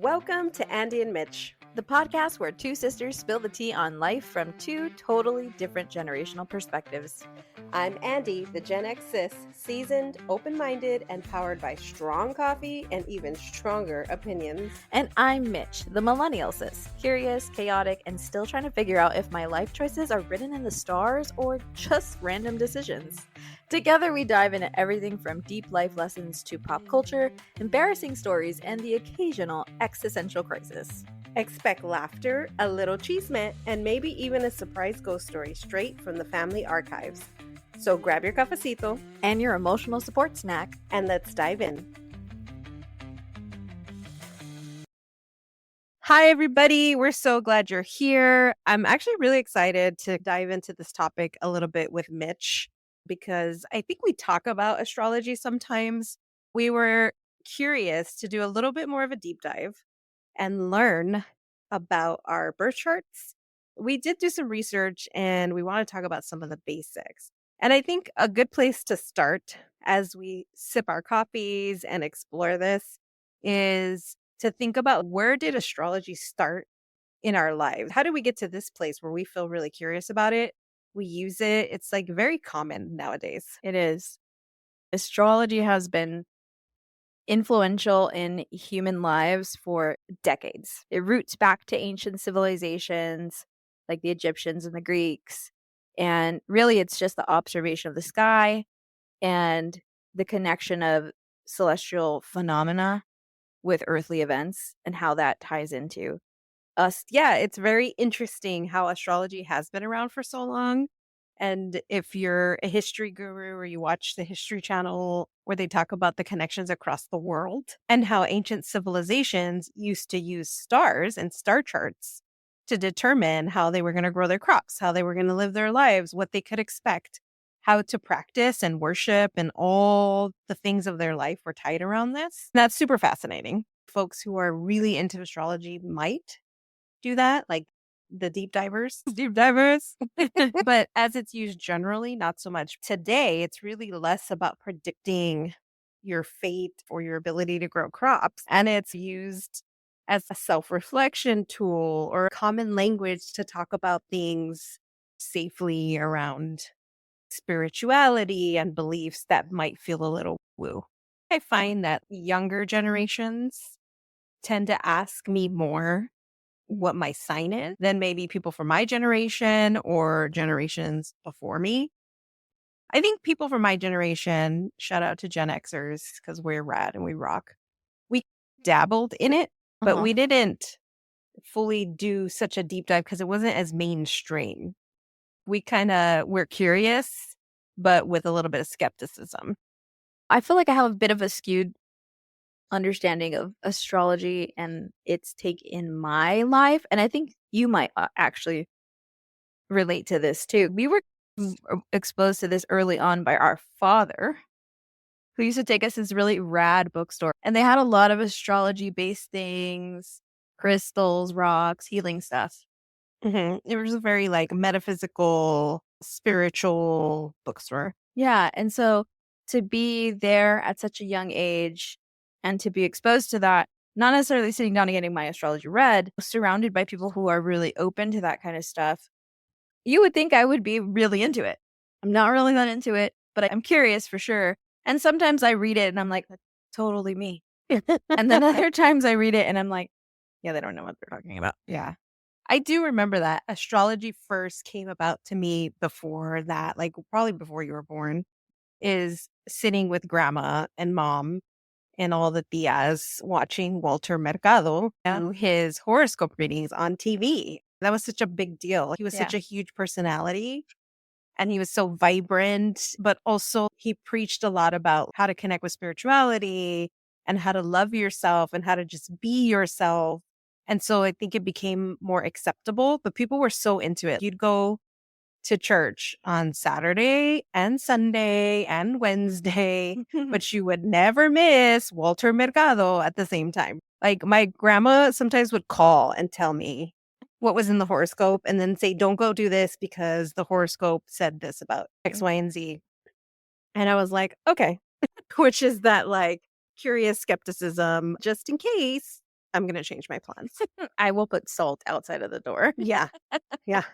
Welcome to Andi and Mich. The podcast where two sisters spill the tea on life from two totally different generational perspectives. I'm Andi, the Gen X sis, seasoned, open-minded, and powered by strong coffee and even stronger opinions. And I'm Mich, the millennial sis, curious, chaotic, and still trying to figure out if my life choices are written in the stars or just random decisions. Together we dive into everything from deep life lessons to pop culture, embarrassing stories, and the occasional existential crisis. Expect laughter, a little chisme, and maybe even a surprise ghost story straight from the family archives. So grab your cafecito and your emotional support snack, and let's dive in. Hi, everybody. We're so glad you're here. I'm actually really excited to dive into this topic a little bit with Mich because I think we talk about astrology sometimes. We were curious to do a little bit more of a deep dive and learn about our birth charts. We did do some research and we want to talk about some of the basics. And I think a good place to start as we sip our coffees and explore this is to think about, where did astrology start in our lives? How did we get to this place where we feel really curious about it? We use it. It's like very common nowadays. It is. Astrology has been influential in human lives for decades. It roots back to ancient civilizations like the Egyptians and the Greeks. And really, it's just the observation of the sky and the connection of celestial phenomena with earthly events and how that ties into us. Yeah, it's very interesting how astrology has been around for so long. And if you're a history guru or you watch the History Channel where they talk about the connections across the world and how ancient civilizations used to use stars and star charts to determine how they were going to grow their crops, how they were going to live their lives, what they could expect, how to practice and worship, and all the things of their life were tied around this. That's super fascinating. Folks who are really into astrology might do that, like the deep divers. But as it's used generally, not so much. Today, it's really less about predicting your fate or your ability to grow crops. And it's used as a self-reflection tool or common language to talk about things safely around spirituality and beliefs that might feel a little woo. I find that younger generations tend to ask me more what my sign is than maybe people from my generation or generations before me. I think people from my generation, shout out to Gen Xers because we're rad and we rock, we dabbled in it, but we didn't fully do such a deep dive because it wasn't as mainstream. We're curious, but with a little bit of skepticism. I feel like I have a bit of a skewed understanding of astrology and its take in my life. And I think you might actually relate to this too. We were exposed to this early on by our father, who used to take us to this really rad bookstore. And they had a lot of astrology-based things, crystals, rocks, healing stuff. It was a very like metaphysical, spiritual bookstore. Yeah. And so to be there at such a young age and to be exposed to that, not necessarily sitting down and getting my astrology read, surrounded by people who are really open to that kind of stuff, you would think I would be really into it. I'm not really that into it, but I'm curious for sure. And sometimes I read it and I'm like, that's totally me. And then other times I read it and I'm like, yeah, they don't know what they're talking about. Yeah. I do remember that astrology first came about to me before that, like probably before you were born, is sitting with grandma and mom and all the tias watching Walter Mercado do his horoscope readings on TV. That was such a big deal. He was such a huge personality and he was so vibrant, but also he preached a lot about how to connect with spirituality and how to love yourself and how to just be yourself. And so I think it became more acceptable, but people were so into it. You'd go to church on Saturday and Sunday and Wednesday, but you would never miss Walter Mercado at the same time. Like my grandma sometimes would call and tell me what was in the horoscope and then say, don't go do this because the horoscope said this about X, Y, and Z. And I was like, okay, which is that like curious skepticism, just in case I'm going to change my plans. I will put salt outside of the door. Yeah. Yeah.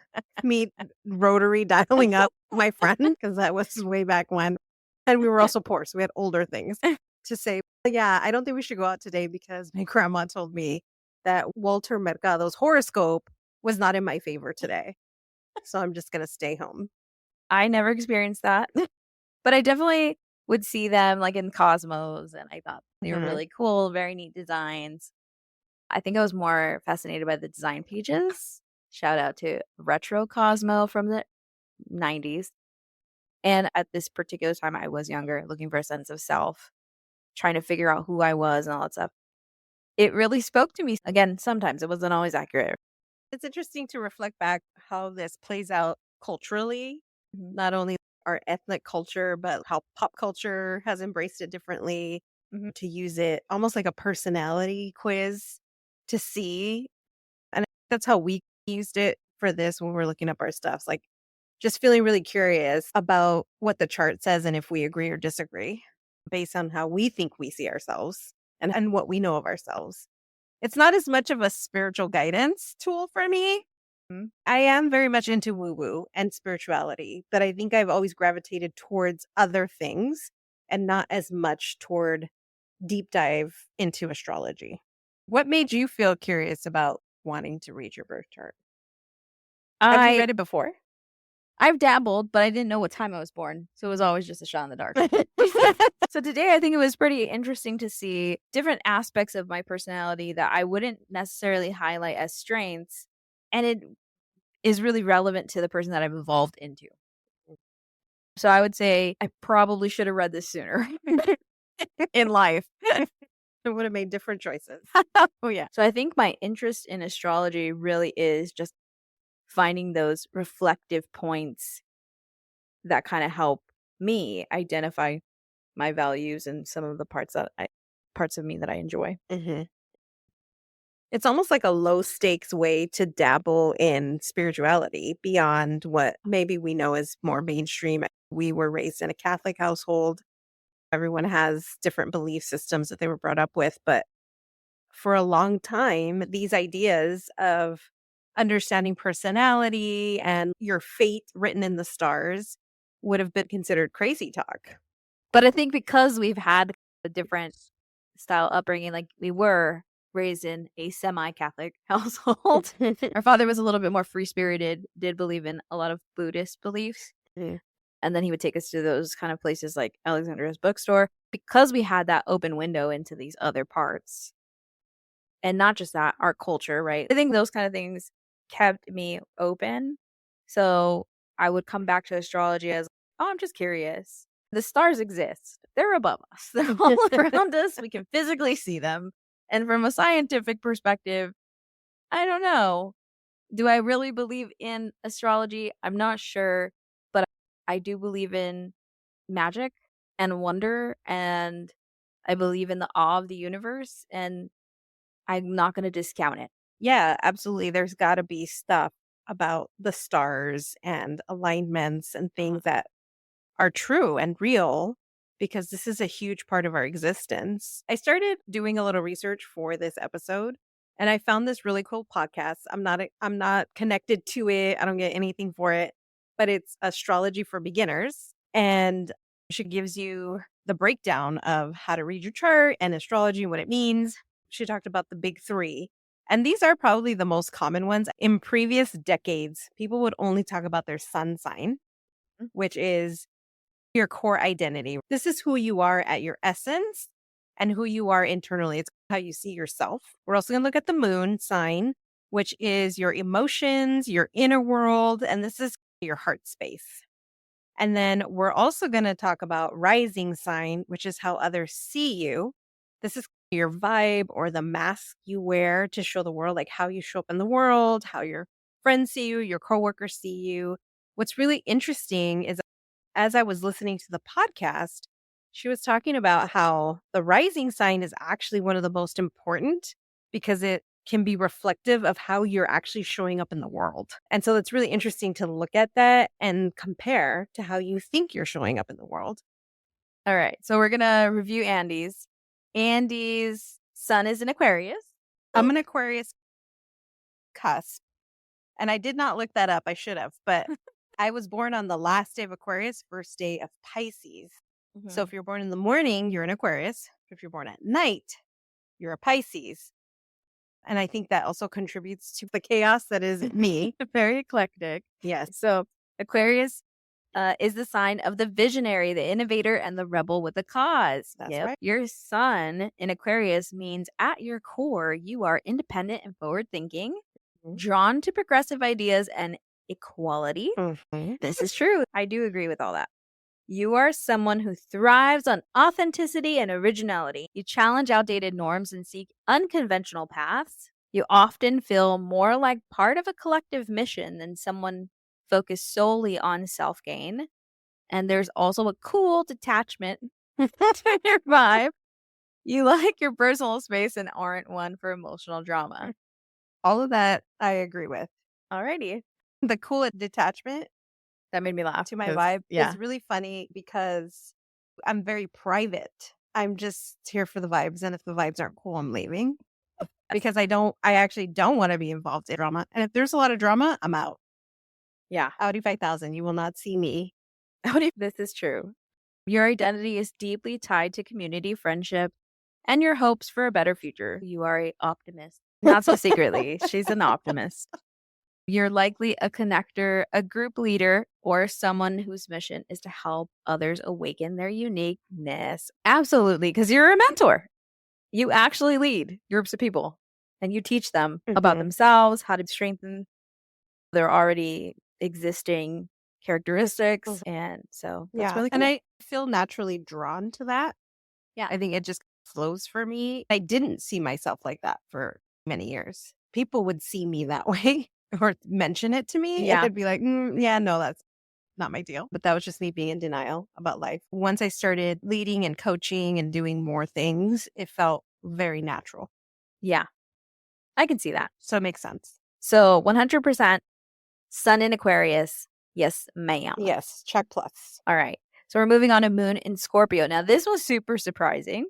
Me rotary dialing up my friend because that was way back when. And we were also poor. So we had older things to say, yeah, I don't think we should go out today because my grandma told me that Walter Mercado's horoscope was not in my favor today. So I'm just going to stay home. I never experienced that, but I definitely would see them like in Cosmos, and I thought they were really cool, very neat designs. I think I was more fascinated by the design pages. Shout out to Retro Cosmo from the 90s. And at this particular time, I was younger, looking for a sense of self, trying to figure out who I was and all that stuff. It really spoke to me. Again, sometimes it wasn't always accurate. It's interesting to reflect back how this plays out culturally, Mhm. not only our ethnic culture, but how pop culture has embraced it differently, Mhm. to use it almost like a personality quiz to see. And that's how we used it for this when we're looking up our stuffs. Like just feeling really curious about what the chart says and if we agree or disagree based on how we think we see ourselves and what we know of ourselves. It's not as much of a spiritual guidance tool for me. I am very much into woo woo and spirituality, but I think I've always gravitated towards other things and not as much toward deep dive into astrology. What made you feel curious about wanting to read your birth chart? Have you I read it before? I've dabbled, but I didn't know what time I was born, so it was always just a shot in the dark. So today I think it was pretty interesting to see different aspects of my personality that I wouldn't necessarily highlight as strengths, and it is really relevant to the person that I've evolved into. So I would say I probably should have read this sooner in life. It would have made different choices. Oh yeah. So I think my interest in astrology really is just finding those reflective points that kind of help me identify my values and some of the parts of me that I enjoy. Mhm. It's almost like a low stakes way to dabble in spirituality beyond what maybe we know as more mainstream. We were raised in a Catholic household. Everyone has different belief systems that they were brought up with. But for a long time, these ideas of understanding personality and your fate written in the stars would have been considered crazy talk. But I think because we've had a different style upbringing, like we were raised in a semi-Catholic household. Our father was a little bit more free-spirited, did believe in a lot of Buddhist beliefs. Mm. And then he would take us to those kind of places like Alexandria's bookstore because we had that open window into these other parts. And not just that, our culture, right? I think those kind of things kept me open. So I would come back to astrology as, oh, I'm just curious. The stars exist. They're above us. They're all around us. We can physically see them. And from a scientific perspective, I don't know. Do I really believe in astrology? I'm not sure, but I do believe in magic and wonder, and I believe in the awe of the universe, and I'm not going to discount it. Yeah, absolutely. There's got to be stuff about the stars and alignments and things that are true and real because this is a huge part of our existence. I started doing a little research for this episode and I found this really cool podcast. I'm not connected to it. I don't get anything for it, but it's Astrology for Beginners and she gives you the breakdown of how to read your chart and astrology and what it means. She talked about the big 3. And these are probably the most common ones. In previous decades, people would only talk about their sun sign, which is your core identity. This is who you are at your essence and who you are internally. It's how you see yourself. We're also going to look at the moon sign, which is your emotions, your inner world, and this is your heart space. And then we're also going to talk about rising sign, which is how others see you. This is your vibe or the mask you wear to show the world, like how you show up in the world, how your friends see you, your coworkers see you. What's really interesting is as I was listening to the podcast, she was talking about how the rising sign is actually one of the most important because it can be reflective of how you're actually showing up in the world. And so it's really interesting to look at that and compare to how you think you're showing up in the world. All right. So we're going to review Andy's. Andy's sun is in Aquarius. I'm an Aquarius cusp, and I did not look that up. I should have, but I was born on the last day of Aquarius, first day of Pisces. So Mhm. if you're born in the morning, you're an Aquarius. If you're born at night, you're a Pisces. And I think that also contributes to the chaos that is me. Very eclectic. Yes, So Aquarius is the sign of the visionary, the innovator, and the rebel with a cause. that's Yep. right. Your sun in Aquarius means at your core, you are independent and forward thinking, Mhm. drawn to progressive ideas and equality. Mhm. This is true. I do agree with all that. You are someone who thrives on authenticity and originality. You challenge outdated norms and seek unconventional paths. You often feel more like part of a collective mission than someone focused solely on self gain. And there's also a cool detachment to your vibe. You like your personal space and aren't one for emotional drama. All of that I agree with. Alrighty. The cool detachment That made me laugh. to my 'Cause, vibe yeah. is really funny because I'm very private. I'm just here for the vibes. And if the vibes aren't cool, I'm leaving because I actually don't want to be involved in drama. And if there's a lot of drama, I'm out. Yeah. Audi 5000, you will not see me. This is true. Your identity is deeply tied to community, friendship, and your hopes for a better future. You are a optimist. Not so secretly. She's an optimist. You're likely a connector, a group leader, or someone whose mission is to help others awaken their uniqueness. Absolutely, because you're a mentor. You actually lead groups of people and you teach them about Mhm. themselves, how to strengthen their already existing characteristics. Mhm. And so that's Yeah. really And cool. I feel naturally drawn to that. Yeah. I think it just flows for me. I didn't see myself like that for many years. People would see me that way or mention it to me, and Yeah. I'd be like, yeah, no, that's not my deal. But that was just me being in denial about life. Once I started leading and coaching and doing more things, it felt very natural. Yeah. I can see that. So it makes sense. So 100% Sun in Aquarius. Yes, ma'am. Yes. Check plus. All right. So we're moving on to Moon in Scorpio. Now, this was super surprising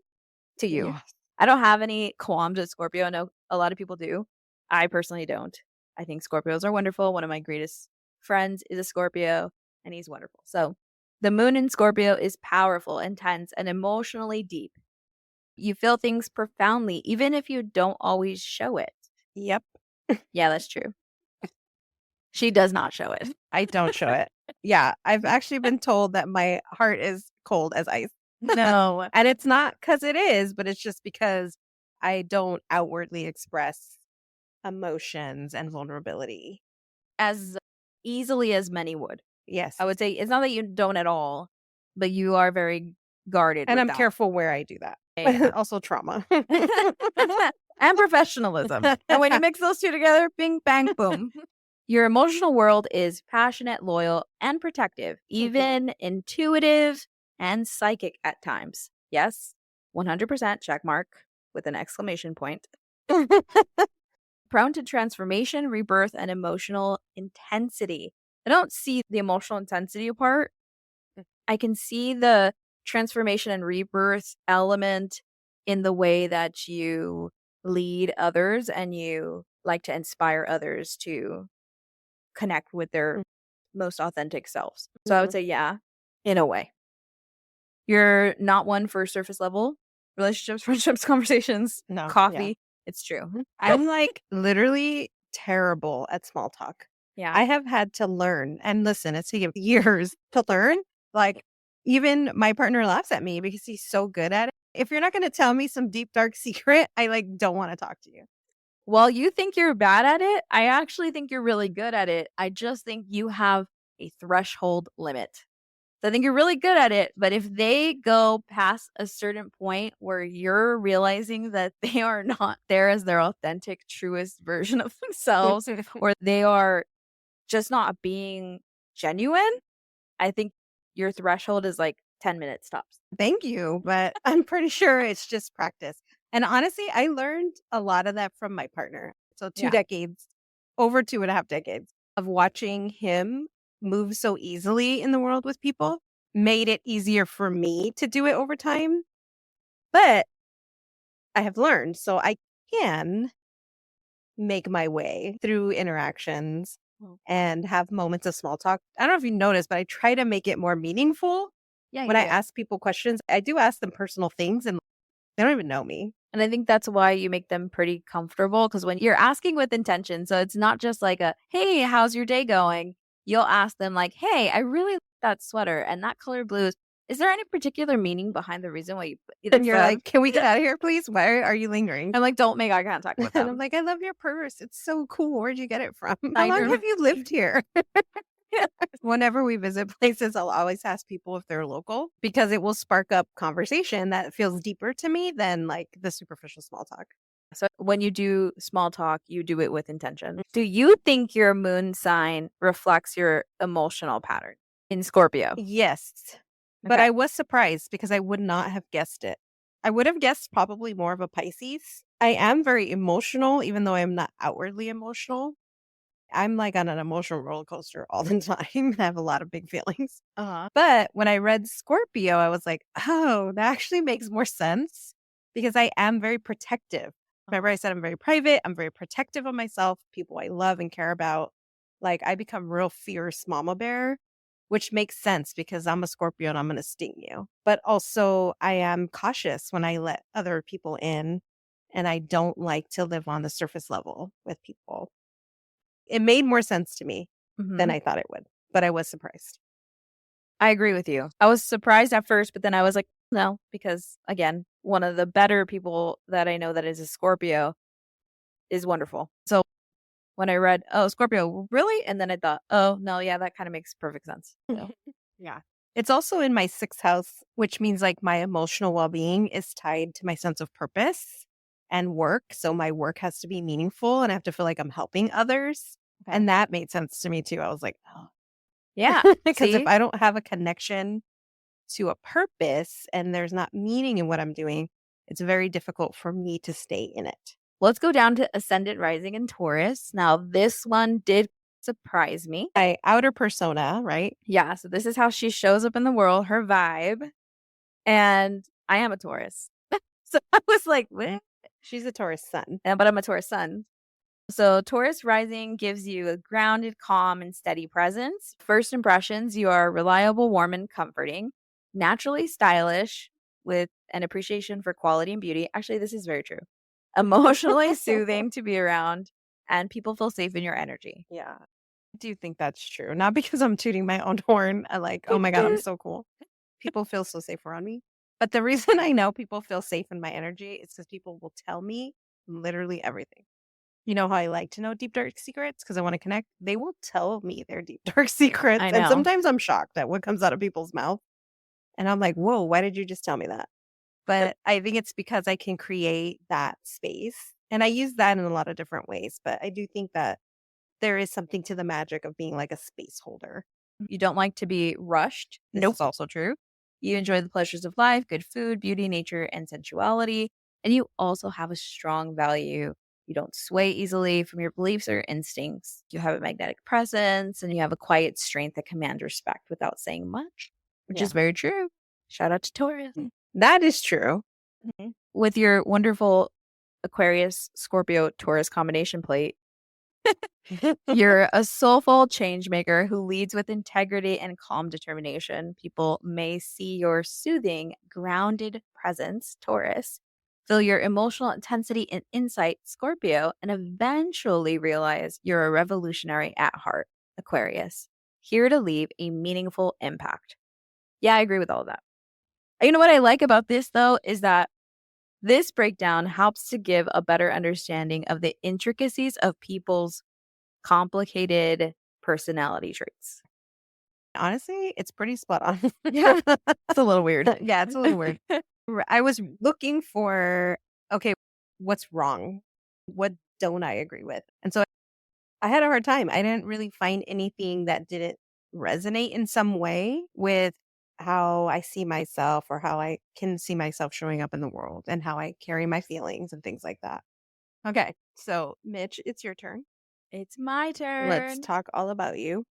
to you. Yes. I don't have any qualms with Scorpio. I know a lot of people do. I personally don't. I think Scorpios are wonderful. One of my greatest friends is a Scorpio, and he's wonderful. So the Moon in Scorpio is powerful, intense, and emotionally deep. You feel things profoundly, even if you don't always show it. Yep. Yeah, that's true. She does not show it. I don't show it. Yeah. I've actually been told that my heart is cold as ice. No. And it's not because it is, but it's just because I don't outwardly express emotions and vulnerability. As easily as many would. Yes. I would say it's not that you don't at all, but you are very guarded And with I'm that. careful where I do that. Yeah. Also trauma. And professionalism. And when you mix those two together, bing, bang, boom. Your emotional world is passionate, loyal, and protective, even intuitive and psychic at times. Yes, 100% check mark with an exclamation point. Prone to transformation, rebirth, and emotional intensity. I don't see the emotional intensity part. I can see the transformation and rebirth element in the way that you lead others and you like to inspire others to connect with their most authentic selves. So I would say, yeah, in a way. You're not one for surface level relationships, friendships, conversations, No, yeah. coffee. It's true. I'm like literally terrible at small talk. Yeah. I have had to learn, and listen, it's taken years to learn. Like, even my partner laughs at me because he's so good at it. If you're not going to tell me some deep, dark secret, I like don't want to talk to you. While you think you're bad at it, I actually think you're really good at it. I just think you have a threshold limit. So I think you're really good at it, but if they go past a certain point where you're realizing that they are not there as their authentic, truest version of themselves, or they are just not being genuine, I think your threshold is like 10 minutes tops. Thank you, but I'm pretty sure it's just practice. And honestly, I learned a lot of that from my partner. So Yeah. over 2.5 decades of watching him move so easily in the world with people made it easier for me to do it over time. But I have learned, so I can make my way through interactions Well, and have moments of small talk. I don't know if you noticed, but I try to make it more meaningful. yeah, you When I do. ask people questions, I do ask them personal things and they don't even know me. And I think that's why you make them pretty comfortable because when you're asking with intention, so it's not just like a, "Hey, how's your day going?" You'll ask them like, "Hey, I really like that sweater and that color blue is there any particular meaning behind the reason why you put And it's you're them?" like, "Can we get out of here, please? Why are you lingering?" I'm like, "Don't make eye contact with And I'm them." like, "I love your purse. It's so cool. Where'd you get it from? How I long know. have you lived here?" Whenever we visit places, I'll always ask people if they're local because it will spark up conversation that feels deeper to me than like the superficial small talk. So when you do small talk, you do it with intention. Do you think your moon sign reflects your emotional pattern in Scorpio? Yes, but Okay. I was surprised because I would not have guessed it. I would have guessed probably more of a Pisces. I am very emotional, even though I'm not outwardly emotional. I'm like on an emotional roller coaster all the time. I have a lot of big feelings. Uh-huh. But when I read Scorpio, I was like, oh, that actually makes more sense because I am very protective. Remember, I said I'm very private. I'm very protective of myself, people I love and care about. Like, I become real fierce mama bear, which makes sense because I'm a Scorpio and I'm going to sting you. But also, I am cautious when I let other people in, and I don't like to live on the surface level with people. It made more sense to me than Mhm. I thought it would, but I was surprised. I agree with you. I was surprised at first, but then I was like, no, because again, one of the better people that I know that is a Scorpio is wonderful. So when I read, oh, Scorpio, really? And then I thought, oh, no, yeah, that kind of makes perfect sense. So, Yeah. It's also in my 6th house, which means like my emotional well-being is tied to my sense of purpose and work. So my work has to be meaningful and I have to feel like I'm helping others. okay. And that made sense to me too. I was like, oh, Yeah. because if See, I don't have a connection to a purpose and there's not meaning in what I'm doing, it's very difficult for me to stay in it. let's go down to Ascendant Rising in Taurus. Now, this one did surprise me. My outer persona, right? Yeah. So, this is how she shows up in the world, her vibe. And I am a Taurus. So, I was like, what? She's a Taurus sun. But I'm a Taurus sun. So, Taurus rising gives you a grounded, calm, and steady presence. First impressions, you are reliable, warm, and comforting, naturally stylish with an appreciation for quality and beauty. Actually, this is very true. Emotionally soothing to be around, and people feel safe in your energy. Yeah. I do think that's true. Not because I'm tooting my own horn. I like, oh my God, I'm so cool. People feel so safe around me. But the reason I know people feel safe in my energy is because people will tell me literally everything. You know how I like to know deep, dark secrets because I want to connect? They will tell me their deep, dark secrets. I And know. sometimes I'm shocked at what comes out of people's mouth. And I'm like, whoa, why did you just tell me that? But I think it's because I can create that space. And I use that in a lot of different ways. But I do think that there is something to the magic of being like a space holder. You don't like to be rushed. This Nope. is also true. You enjoy the pleasures of life, good food, beauty, nature, and sensuality. And you also have a strong value. You don't sway easily from your beliefs or instincts. You have a magnetic presence and you have a quiet strength that commands respect without saying much, which Yeah. is very true. Shout out to Taurus. That is true. With your wonderful Aquarius, Scorpio, Taurus combination plate, you're a soulful change maker who leads with integrity and calm determination. People may see your soothing, grounded presence, Taurus, feel your emotional intensity and insight, Scorpio, and eventually realize you're a revolutionary at heart, Aquarius, here to leave a meaningful impact. Yeah, I agree with all of that. You know what I like about this, though, is that this breakdown helps to give a better understanding of the intricacies of people's complicated personality traits. Honestly, it's pretty spot on. Yeah, it's a little weird. Yeah, it's a little weird. I was looking for, okay, what's wrong? What don't I agree with? And so I had a hard time. I didn't really find anything that didn't resonate in some way with how I see myself or how I can see myself showing up in the world and how I carry my feelings and things like that. Okay, so Mitch, it's your turn. It's my Let's turn. talk all about you.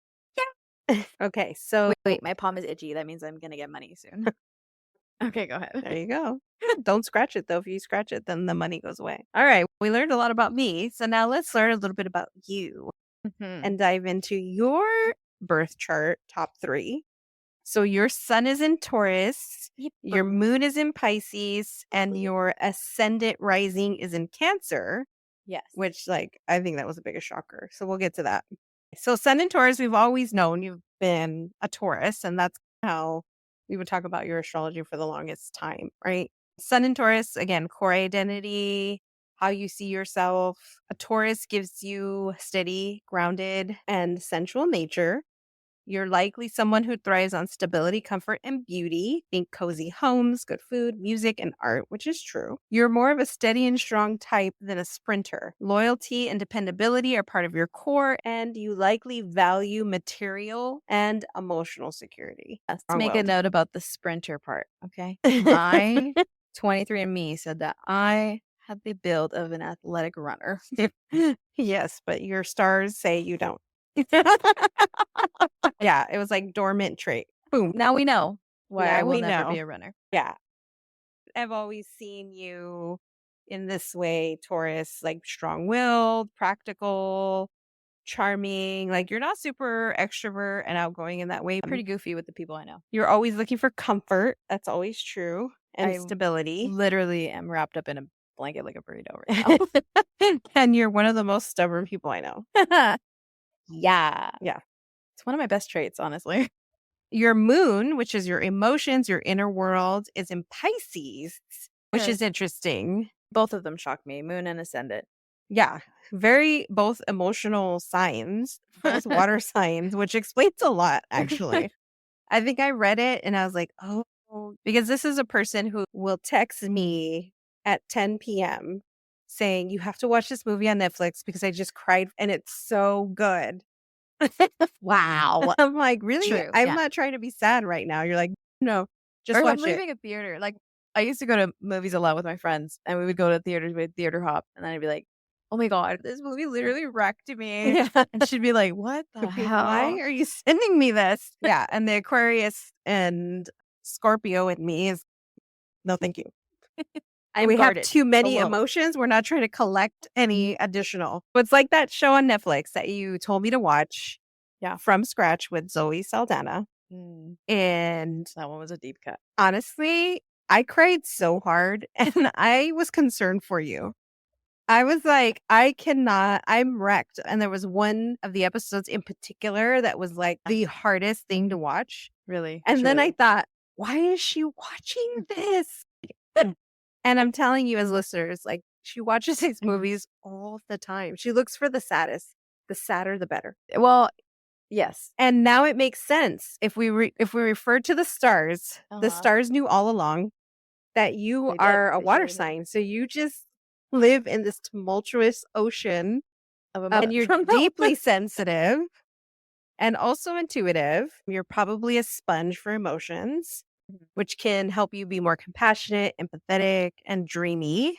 Okay, so Wait, my palm is itchy. That means I'm gonna get money soon. Okay, go ahead. There you go. Don't scratch it though. If you scratch it, then the money goes away. All right. We learned a lot about me. So now let's learn a little bit about you Mhm. and dive into your birth chart, top 3. So your sun is in Taurus, your Yipper. moon is in Pisces, and your ascendant rising is in Cancer, Yes. which I think that was the biggest shocker. So we'll get to that. So sun in Taurus, we've always known you've been a Taurus, and that's how we would talk about your astrology for the longest time, right? Sun in Taurus, again, core identity, how you see yourself. A Taurus gives you steady, grounded, and sensual nature. You're likely someone who thrives on stability, comfort, and beauty. Think cozy homes, good food, music, and art, which is true. You're more of a steady and strong type than a sprinter. Loyalty and dependability are part of your core, and you likely value material and emotional security. Let's Strong make a willed. note about the sprinter part, okay? My 23andMe said that I had the build of an athletic runner. Yes, but your stars say you don't. Yeah, it was like dormant trait. Boom. Now we know why I Now will we never know. be a runner. Yeah. I've always seen you in this way, Taurus, like strong-willed, practical, charming. Like you're not super extrovert and outgoing in that way. Pretty goofy with the people I know. You're always looking for comfort. That's always true. And I stability. literally am wrapped up in a blanket like a burrito right And you're one of the most stubborn people I know. now. Yeah. Yeah. It's one of my best traits, honestly. Your moon, which is your emotions, your inner world, is in Pisces, which is interesting. Both of them shock me, moon and ascendant. Yeah, very both emotional signs, both water signs, which explains a lot, actually. I think I read it and I was like, oh, because this is a person who will text me at 10 p.m. saying, you have to watch this movie on Netflix because I just cried and it's so good. Wow. I'm like, really? True, I'm yeah. not trying to be sad right now. You're like, no, just Or if I'm watch it. leaving a theater, like I used to go to movies a lot with my friends, and we would go to theaters with theater hop, and then I'd be like, "Oh my god, this movie literally wrecked me," Yeah. and she'd be like, "What the Why hell?" are you sending me this? Yeah. And the Aquarius and Scorpio in me is no, thank you. I'm We have guarded, too many alone. emotions. We're not trying to collect any additional. It's like that show on Netflix that you told me to watch. Yeah. From scratch with Zoe Saldana. And That one was a deep cut. honestly, I cried so hard and I was concerned for you. I was like, I cannot, I'm wrecked. And there was one of the episodes in particular that was like the hardest thing to watch. Really? And then I truly. thought, why is she watching this? And I'm telling you, as listeners, like she watches these movies all the time. She looks for the saddest. The sadder, the better. Well, yes. And now it makes sense. If we refer to the Uh-huh. stars knew all along that you They did. are a They water surely did. sign. So you just live in this tumultuous ocean Of and you're emotion. deeply sensitive and also intuitive. You're probably a sponge for emotions, which can help you be more compassionate, empathetic, and dreamy.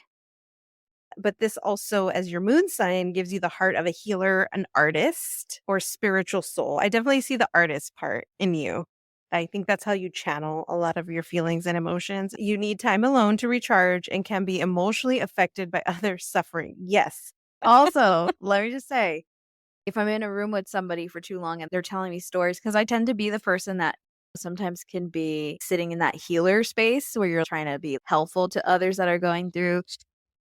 But this also, as your moon sign, gives you the heart of a healer, an artist, or spiritual soul. I definitely see the artist part in you. I think that's how you channel a lot of your feelings and emotions. You need time alone to recharge and can be emotionally affected by others' suffering. Yes. Also, let me just say, if I'm in a room with somebody for too long and they're telling me stories, because I tend to be the person that sometimes can be sitting in that healer space where you're trying to be helpful to others that are going through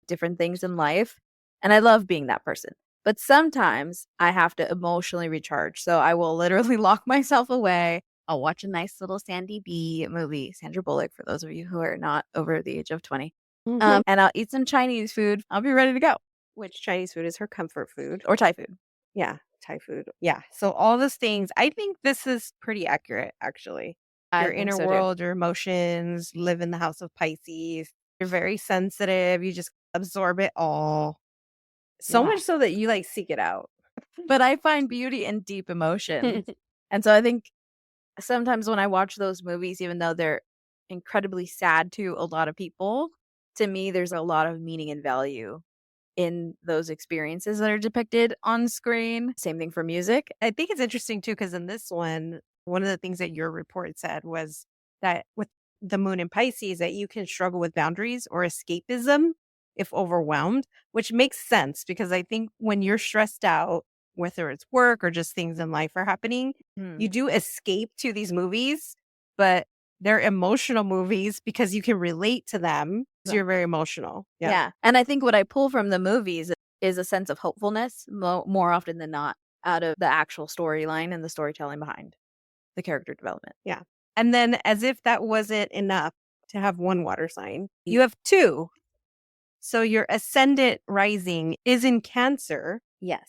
different things in life. And I love being that person. But sometimes I have to emotionally recharge. So I will literally lock myself away. I'll watch a nice little Sandy B movie, Sandra Bullock, for those of you who are not over the age of 20. And I'll eat some Chinese food. I'll be ready to go. Which Chinese food is her comfort food. Or Thai food. Yeah, Thai food. Yeah. So all those things, I think this is pretty accurate, actually. Your inner world, your emotions, live in the house of Pisces. You're very sensitive. You just absorb it all. So much so that you like seek it out. But I find beauty in deep emotion. And so I think sometimes when I watch those movies, even though they're incredibly sad to a lot of people, to me, there's a lot of meaning and value in those experiences that are depicted on screen. Same thing for music. I think it's interesting too, because in this one of the things that your report said was that with the moon in Pisces that you can struggle with boundaries or escapism if overwhelmed, which makes sense because I think when you're stressed out, whether it's work or just things in life are happening, you do escape to these movies, but they're emotional movies because you can relate to them. So you're very emotional. Yeah. And I think what I pull from the movies is a sense of hopefulness more often than not out of the actual storyline and the storytelling behind the character development. Yeah. And then as if that wasn't enough to have one water sign, you have two. So your ascendant rising is in Cancer. Yes.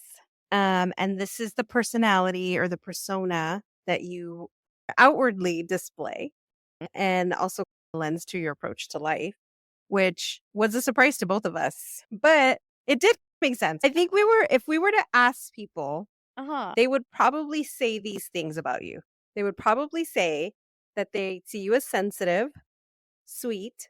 And this is the personality or the persona that you outwardly display and also lends to your approach to life, which was a surprise to both of us, but it did make sense. I think if we were to ask people, they would probably say these things about you. They would probably say that they see you as sensitive, sweet,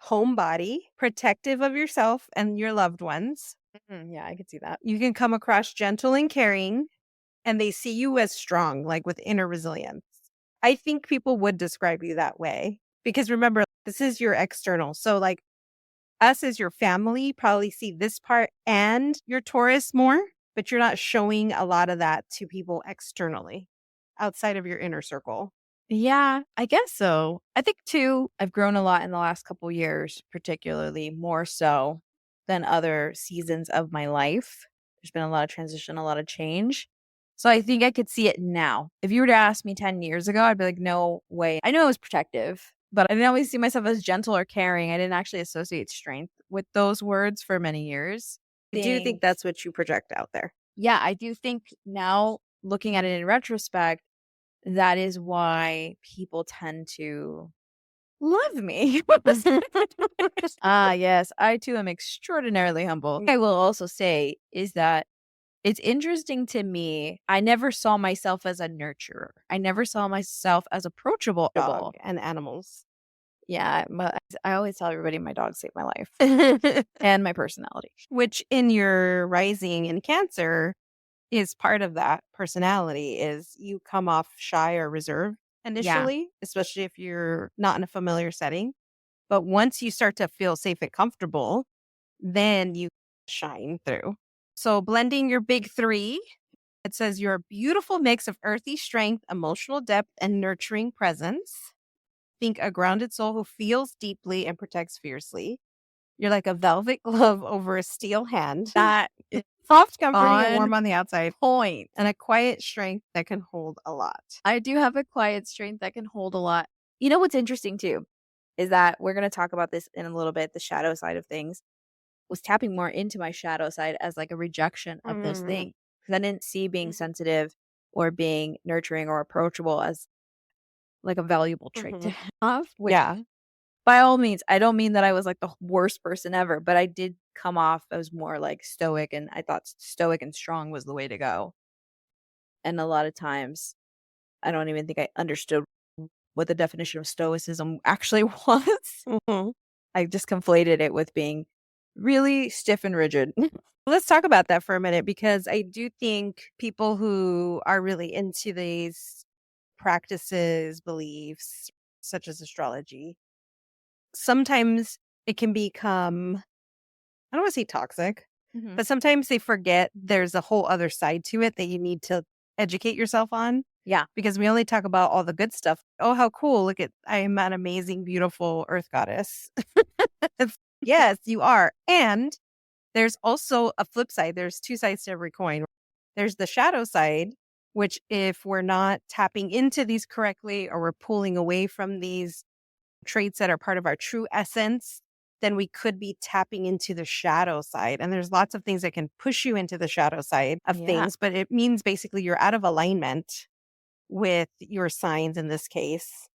homebody, protective of yourself and your loved ones. Yeah, I could see that. You can come across gentle and caring, and they see you as strong, like with inner resilience. I think people would describe you that way because remember, this is your external. So, like us as your family probably see this part and your Taurus more, but you're not showing a lot of that to people externally outside of your inner circle. Yeah, I guess so. I think too, I've grown a lot in the last couple years, particularly more so than other seasons of my life. There's been a lot of transition, a lot of change. So I think I could see it now. If you were to ask me 10 years ago, I'd be like, no way. I know I was protective, but I didn't always see myself as gentle or caring. I didn't actually associate strength with those words for many years. I do think that's what you project out there. Yeah, I do think now, looking at it in retrospect, that is why people tend to love me. Yes, I too am extraordinarily humble. I will also say is that it's interesting to me. I never saw myself as a nurturer. I never saw myself as approachable. Dog and animals. Yeah, I always tell everybody my dog saved my life and my personality. Which in your rising in Cancer is part of that personality is you come off shy or reserved initially, especially if you're not in a familiar setting. But once you start to feel safe and comfortable, then you shine through. So blending your big three, it says you're a beautiful mix of earthy strength, emotional depth, and nurturing presence. Think a grounded soul who feels deeply and protects fiercely. You're like a velvet glove over a steel hand. That is Soft, comforting, and warm on the outside. point. And a quiet strength that can hold a lot. I do have a quiet strength that can hold a lot. You know what's interesting too is that we're going to talk about this in a little bit, the shadow side of things. Was tapping more into my shadow side as like a rejection of those things. Because I didn't see being sensitive or being nurturing or approachable as like a valuable trait to have. Which, by all means, I don't mean that I was like the worst person ever, but I did come off as more like stoic, and I thought stoic and strong was the way to go. And a lot of times, I don't even think I understood what the definition of stoicism actually was. I just conflated it with being really stiff and rigid. Let's talk about that for a minute because I do think people who are really into these practices, beliefs, such as astrology, sometimes it can become, I don't want to say toxic, but sometimes they forget there's a whole other side to it that you need to educate yourself on. Yeah. Because we only talk about all the good stuff. Oh, how cool. Look at, I am an amazing, beautiful earth goddess. Yes, you are. And there's also a flip side. There's two sides to every coin. There's the shadow side, which if we're not tapping into these correctly or we're pulling away from these traits that are part of our true essence, then we could be tapping into the shadow side. And there's lots of things that can push you into the shadow side of things, but it means basically you're out of alignment with your signs in this case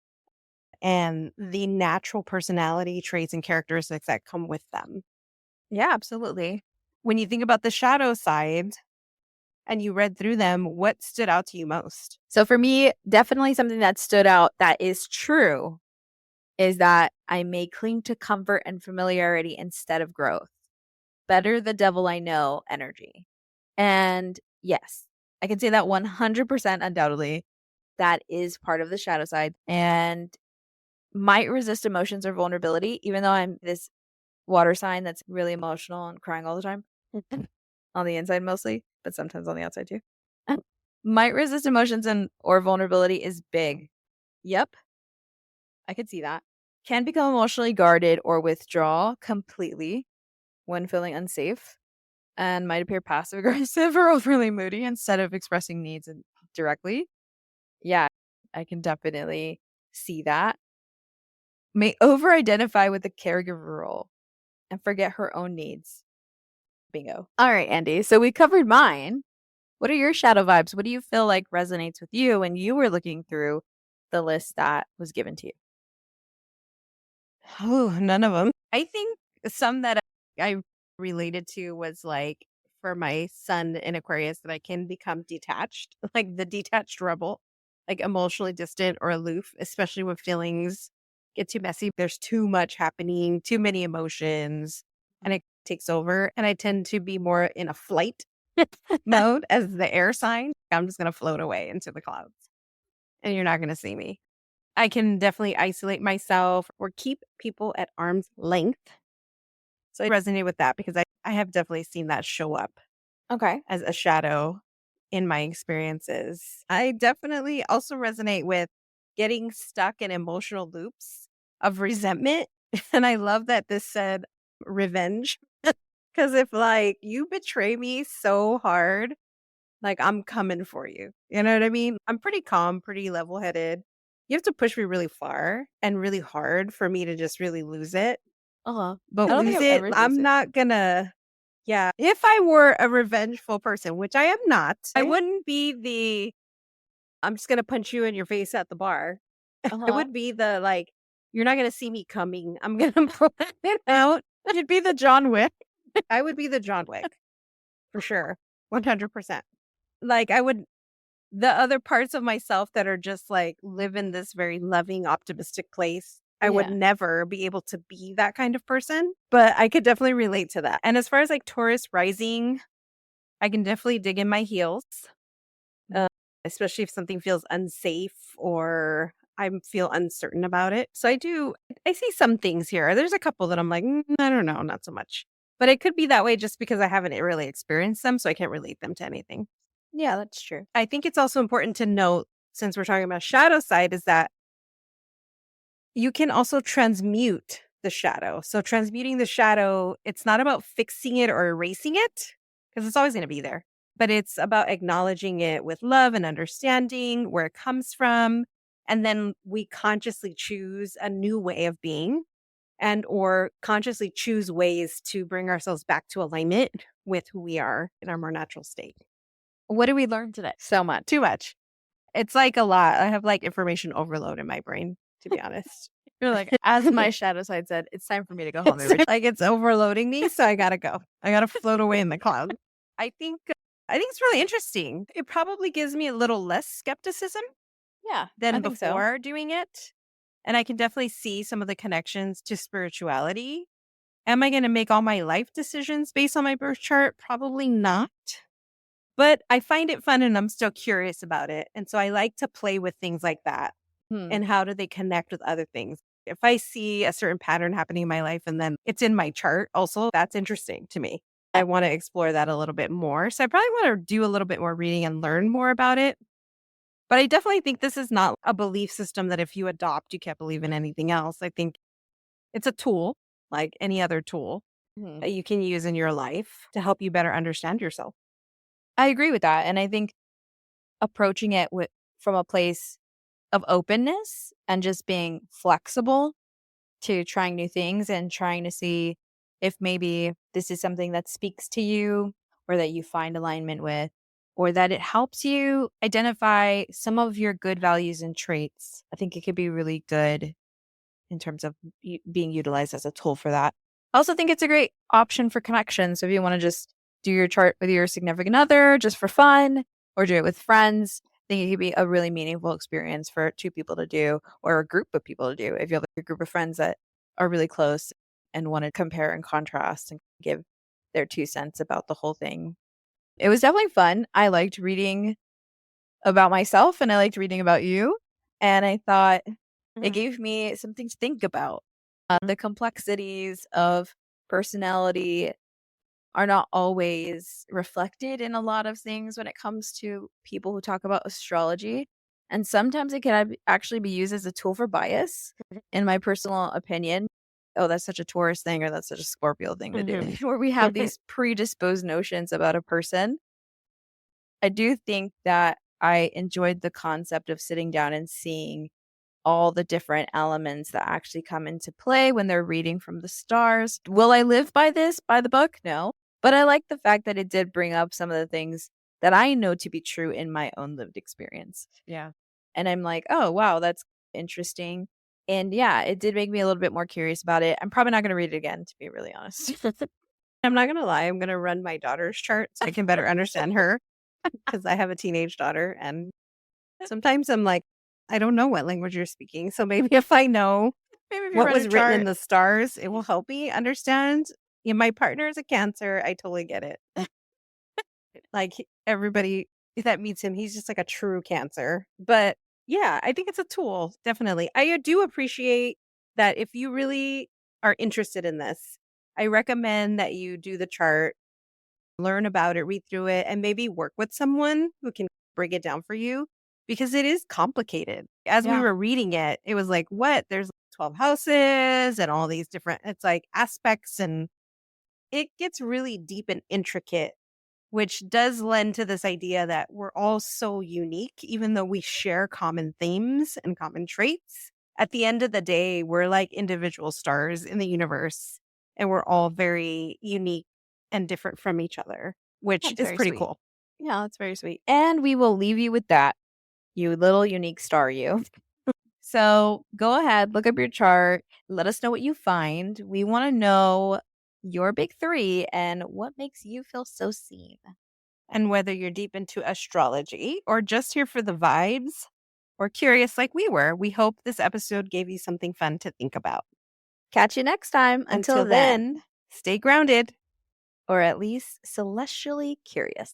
and the natural personality traits and characteristics that come with them. Yeah, absolutely. When you think about the shadow side and you read through them, what stood out to you most? So for me, definitely something that stood out that is true is that I may cling to comfort and familiarity instead of growth. Better the devil I know energy. And yes, I can say that 100% undoubtedly. That is part of the shadow side. And might resist emotions or vulnerability, even though I'm this water sign that's really emotional and crying all the time. On the inside mostly, but sometimes on the outside too. Might resist emotions and or vulnerability is big. Yep, I could see that. Can become emotionally guarded or withdraw completely when feeling unsafe and might appear passive aggressive or overly moody instead of expressing needs directly. Yeah, I can definitely see that. May over identify with the caregiver role and forget her own needs. Bingo. All right, Andy. So we covered mine. What are your shadow vibes? What do you feel like resonates with you when you were looking through the list that was given to you? Oh, none of them. I think some that I related to was like for my son in Aquarius that I can become detached, like the detached rebel, like emotionally distant or aloof, especially when feelings get too messy. There's too much happening, too many emotions, and it takes over. And I tend to be more in a flight mode as the air sign. I'm just going to float away into the clouds and you're not going to see me. I can definitely isolate myself or keep people at arm's length. So I resonate with that because I have definitely seen that show up Okay. as a shadow in my experiences. I definitely also resonate with getting stuck in emotional loops of resentment. And I love that this said revenge. Because if like you betray me so hard, like I'm coming for you. You know what I mean? I'm pretty calm, pretty level headed. You have to push me really far and really hard for me to just really lose it. Uh-huh. But I don't think lose I've it, ever lose I'm it. not gonna yeah. If I were a revengeful person, which I am not, I Okay. wouldn't be the I'm just gonna punch you in your face at the bar. I Uh-huh. would be the like, you're not gonna see me coming. I'm gonna pull it out. You'd be the John Wick. I would be the John Wick for sure. 100%. Like I would the other parts of myself that are just like live in this very loving, optimistic place. I would Yeah. never be able to be that kind of person, but I could definitely relate to that. And as far as like Taurus rising, I can definitely dig in my heels, uh, especially if something feels unsafe or I feel uncertain about it. So I see some things here. There's a couple that I'm like, I don't know, not so much. But it could be that way just because I haven't really experienced them. So I can't relate them to anything. Yeah, that's true. I think it's also important to note, since we're talking about shadow side, is that you can also transmute the shadow. So, transmuting the shadow, it's not about fixing it or erasing it because it's always going to be there, but it's about acknowledging it with love and understanding where it comes from. And then we consciously choose a new way of being and or consciously choose ways to bring ourselves back to alignment with who we are in our more natural state. What did we learn today? So much, too much. It's like a lot. I have like information overload in my brain, to be honest. You're like, as my shadow side said, it's time for me to go home. It's like it's overloading me, so I gotta go. I gotta float away in the cloud. I think I think it's really interesting. It probably gives me a little less skepticism Yeah, I than think so. before doing it. And I can definitely see some of the connections to spirituality. Am I going to make all my life decisions based on my birth chart? Probably not. But I find it fun and I'm still curious about it. And so I like to play with things like that. Hmm. And how do they connect with other things? If I see a certain pattern happening in my life and then it's in my chart, also, that's interesting to me. I want to explore that a little bit more. So I probably want to do a little bit more reading and learn more about it. But I definitely think this is not a belief system that if you adopt, you can't believe in anything else. I think it's a tool, like any other tool Hmm. that you can use in your life to help you better understand yourself. I agree with that. And I think approaching it from a place of openness and just being flexible to trying new things and trying to see if maybe this is something that speaks to you or that you find alignment with or that it helps you identify some of your good values and traits. I think it could be really good in terms of being utilized as a tool for that. I also think it's a great option for connection. So if you want to just do your chart with your significant other just for fun or do it with friends, I think it could be a really meaningful experience for two people to do or a group of people to do. If you have a group of friends that are really close and want to compare and contrast and give their 2 cents about the whole thing. It was definitely fun. I liked reading about myself and I liked reading about you. And I thought It Mhm. gave me something to think about. The complexities of personality are not always reflected in a lot of things when it comes to people who talk about astrology. And sometimes it can actually be used as a tool for bias, in my personal opinion. Oh, that's such a Taurus thing, or that's such a Scorpio thing to do, Mhm. where we have these predisposed notions about a person. I do think that I enjoyed the concept of sitting down and seeing all the different elements that actually come into play when they're reading from the stars. Will I live by this, by the book? No. But I like the fact that it did bring up some of the things that I know to be true in my own lived experience. Yeah. And I'm like, oh, wow, that's interesting. And yeah, it did make me a little bit more curious about it. I'm probably not going to read it again, to be really honest. I'm not gonna lie, I'm gonna run my daughter's chart so I can better understand her because I have a teenage daughter, and sometimes I'm like, "I don't know what language you're speaking." So maybe if I know Maybe if you what run was a written in chart. the stars, it will help me understand. Yeah, my partner is a Cancer, I totally get it. Like, everybody that meets him, he's just like a true Cancer. But, yeah, I think it's a tool, definitely. I do appreciate that if you really are interested in this, I recommend that you do the chart, learn about it, read through it, and maybe work with someone who can break it down for you because it is complicated. As we Yeah, were reading it, it was like, what? There's 12 houses and all these different, it's like aspects, and it gets really deep and intricate, which does lend to this idea that we're all so unique, even though we share common themes and common traits. At the end of the day, we're like individual stars in the universe, and we're all very unique and different from each other, which that's is very pretty sweet. cool. Yeah, that's very sweet. And we will leave you with that, you little unique star, you. So go ahead, look up your chart, let us know what you find. We want to know your big three and what makes you feel so seen. And whether you're deep into astrology or just here for the vibes or curious like we were, we hope this episode gave you something fun to think about. Catch you next time. Until Until then, then, stay grounded. or at least celestially curious.